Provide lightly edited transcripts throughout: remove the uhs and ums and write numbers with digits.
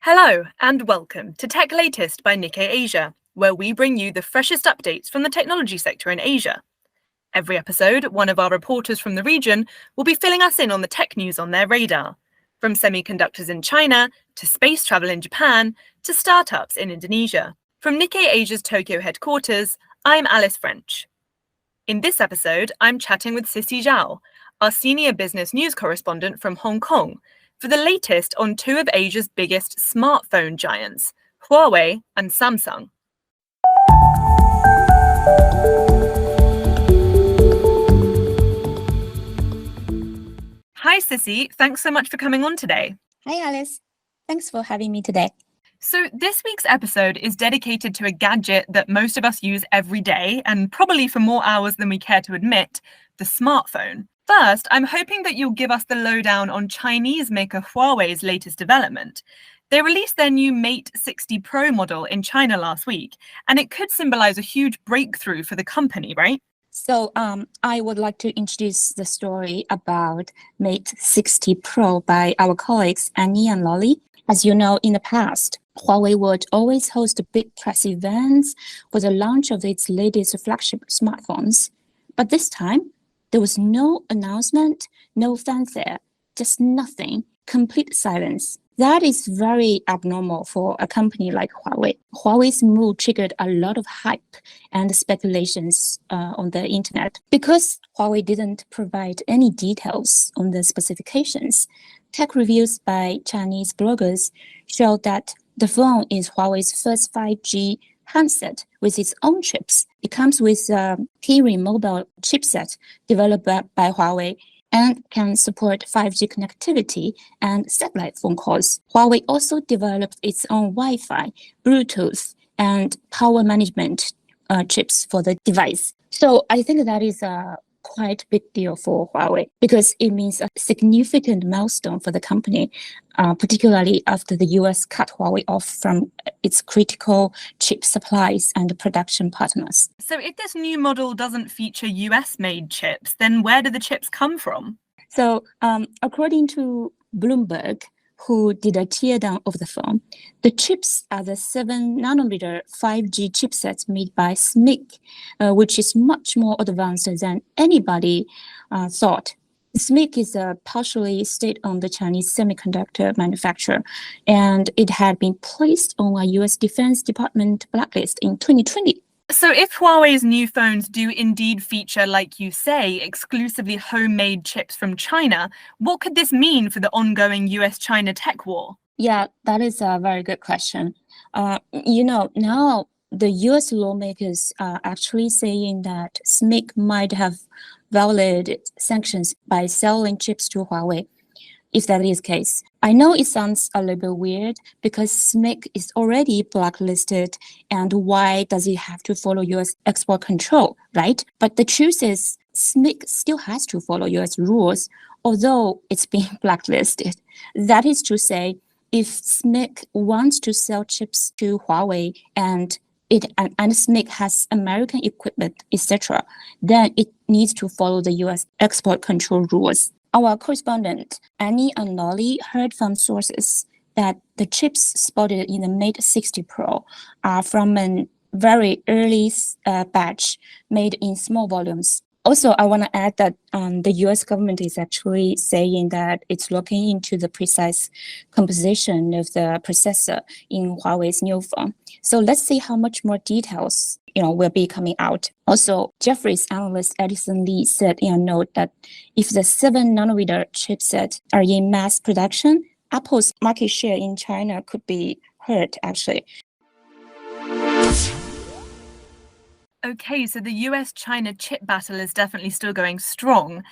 Hello and welcome to Tech Latest by Nikkei Asia, where we bring you the freshest updates from the technology sector in Asia. Every episode, one of our reporters from the region will be filling us in on the tech news on their radar, from semiconductors in China to space travel in Japan to startups in Indonesia. From Nikkei Asia's Tokyo headquarters, I'm Alice French. In this episode, I'm chatting with Cissy Zhou, our senior business news correspondent from Hong Kong, for the latest on two of Asia's biggest smartphone giants, Huawei and Samsung. Hi, Cissy. Thanks so much for coming on today. Hi, Alice. Thanks for having me today. So this week's episode is dedicated to a gadget that most of us use every day, and probably for more hours than we care to admit, the smartphone. First, I'm hoping that you'll give us the lowdown on Chinese maker Huawei's latest development. They released their new Mate 60 Pro model in China last week, and it could symbolize a huge breakthrough for the company, right? So I would like to introduce the story about Mate 60 Pro by our colleagues Annie and Lolly. As you know, in the past, Huawei would always host big press events for the launch of its latest flagship smartphones. But this time, there was no announcement, no fanfare, just nothing, complete silence. That is very abnormal for a company like Huawei. Huawei's move triggered a lot of hype and speculations on the internet. Because Huawei didn't provide any details on the specifications, tech reviews by Chinese bloggers showed that the phone is Huawei's first 5G handset with its own chips. It comes with a Kirin mobile chipset developed by Huawei and can support 5G connectivity and satellite phone calls. Huawei also developed its own Wi-Fi, Bluetooth, and power management chips for the device. So I think that is a quite big deal for Huawei because it means a significant milestone for the company, particularly after the US cut Huawei off from its critical chip supplies and production partners. So if this new model doesn't feature US-made chips, then where do the chips come from? So according to Bloomberg, who did a teardown of the phone, the chips are the 7nm 5G chipsets made by SMIC, which is much more advanced than anybody thought. SMIC is a partially state-owned Chinese semiconductor manufacturer, and it had been placed on a US Defense Department blacklist in 2020. So if Huawei's new phones do indeed feature, like you say, exclusively homemade chips from China, what could this mean for the ongoing US-China tech war? Yeah, that is a very good question. Now the US lawmakers are actually saying that SMIC might have violated sanctions by selling chips to Huawei. If that is the case, I know it sounds a little bit weird because SMIC is already blacklisted, and why does it have to follow US export control, right? But the truth is, SMIC still has to follow US rules, although it's being blacklisted. That is to say, if SMIC wants to sell chips to Huawei and SMIC has American equipment, etc., then it needs to follow the US export control rules. Our correspondent, Annie and Lolly, heard from sources that the chips spotted in the Mate 60 Pro are from a very early batch made in small volumes. Also, I want to add that the US government is actually saying that it's looking into the precise composition of the processor in Huawei's new phone. So let's see how much more details will be coming out. Also, Jefferies analyst Edison Lee said in a note that if the 7nm chipset are in mass production, Apple's market share in China could be hurt, actually. Okay, so the US-China chip battle is definitely still going strong.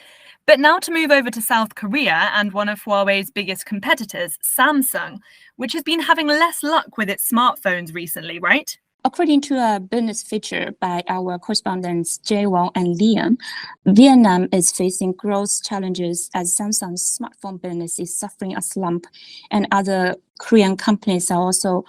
But now to move over to South Korea and one of Huawei's biggest competitors, Samsung, which has been having less luck with its smartphones recently, right? According to a business feature by our correspondents Jay Wong and Liam, Vietnam is facing growth challenges as Samsung's smartphone business is suffering a slump, and other Korean companies are also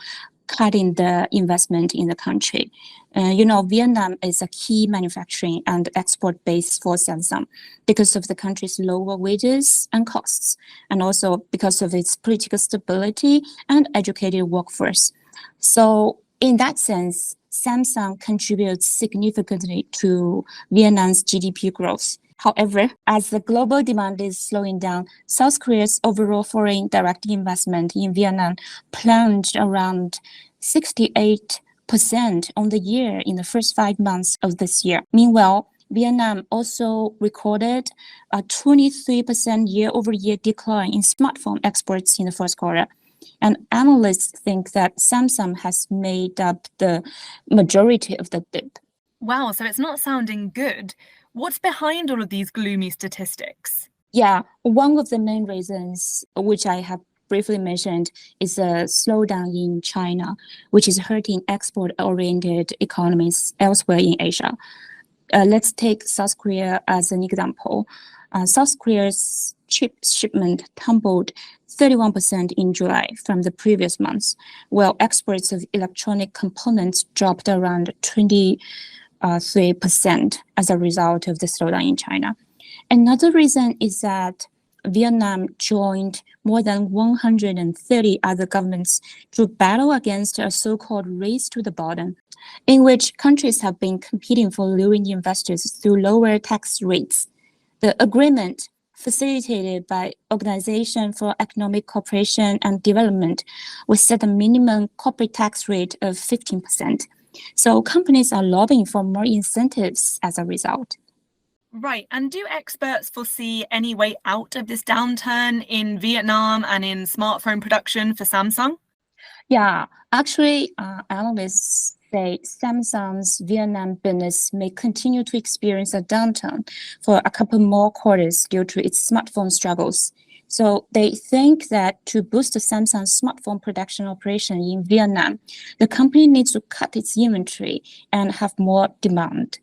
cutting the investment in the country. Vietnam is a key manufacturing and export base for Samsung because of the country's lower wages and costs, and also because of its political stability and educated workforce. So in that sense, Samsung contributes significantly to Vietnam's GDP growth. However, as the global demand is slowing down, South Korea's overall foreign direct investment in Vietnam plunged around 68% on the year in the first 5 months of this year. Meanwhile, Vietnam also recorded a 23% year-over-year decline in smartphone exports in the first quarter. And analysts think that Samsung has made up the majority of the dip. Wow, so it's not sounding good. What's behind all of these gloomy statistics? Yeah, one of the main reasons, which I have briefly mentioned, is a slowdown in China, which is hurting export-oriented economies elsewhere in Asia. Let's take South Korea as an example. South Korea's chip shipment tumbled 31% in July from the previous months, while exports of electronic components dropped around 23% as a result of the slowdown in China. Another reason is that Vietnam joined more than 130 other governments to battle against a so-called race to the bottom, in which countries have been competing for luring investors through lower tax rates. The agreement, facilitated by Organization for Economic Cooperation and Development, was set a minimum corporate tax rate of 15%. So companies are lobbying for more incentives as a result. Right. And do experts foresee any way out of this downturn in Vietnam and in smartphone production for Samsung? Yeah, actually, analysts say Samsung's Vietnam business may continue to experience a downturn for a couple more quarters due to its smartphone struggles. So they think that to boost the Samsung smartphone production operation in Vietnam, the company needs to cut its inventory and have more demand.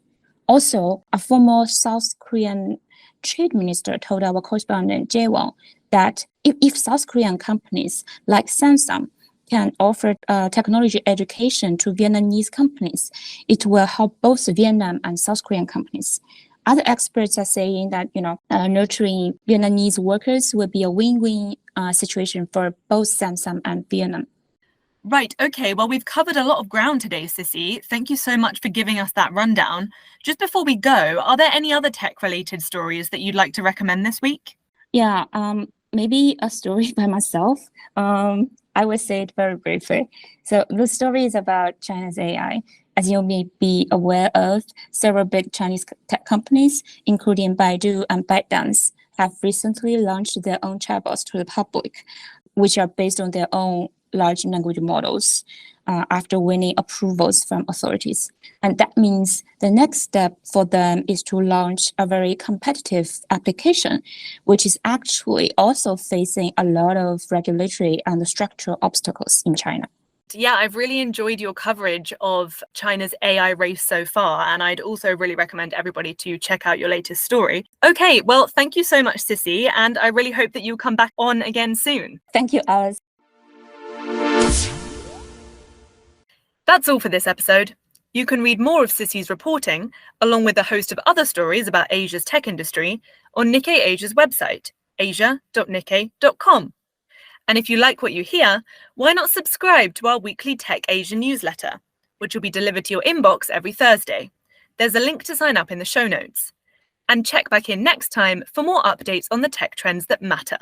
Also, a former South Korean trade minister told our correspondent Jaewon that if South Korean companies like Samsung can offer technology education to Vietnamese companies, it will help both Vietnam and South Korean companies. Other experts are saying that nurturing Vietnamese workers will be a win-win situation for both Samsung and Vietnam. Right. Okay. Well, we've covered a lot of ground today, Cissy. Thank you so much for giving us that rundown. Just before we go, are there any other tech-related stories that you'd like to recommend this week? Yeah, maybe a story by myself. I will say it very briefly. So the story is about China's AI. As you may be aware of, several big Chinese tech companies, including Baidu and ByteDance, have recently launched their own chatbots to the public, which are based on their own large language models after winning approvals from authorities. And that means the next step for them is to launch a very competitive application, which is actually also facing a lot of regulatory and structural obstacles in China. Yeah, I've really enjoyed your coverage of China's AI race so far, and I'd also really recommend everybody to check out your latest story. Okay, well, thank you so much, Cissy, and I really hope that you'll come back on again soon. Thank you, Alice. That's all for this episode. You can read more of Cissy's reporting, along with a host of other stories about Asia's tech industry, on Nikkei Asia's website, asia.nikkei.com. And if you like what you hear, why not subscribe to our weekly Tech Asia newsletter, which will be delivered to your inbox every Thursday. There's a link to sign up in the show notes. And check back in next time for more updates on the tech trends that matter.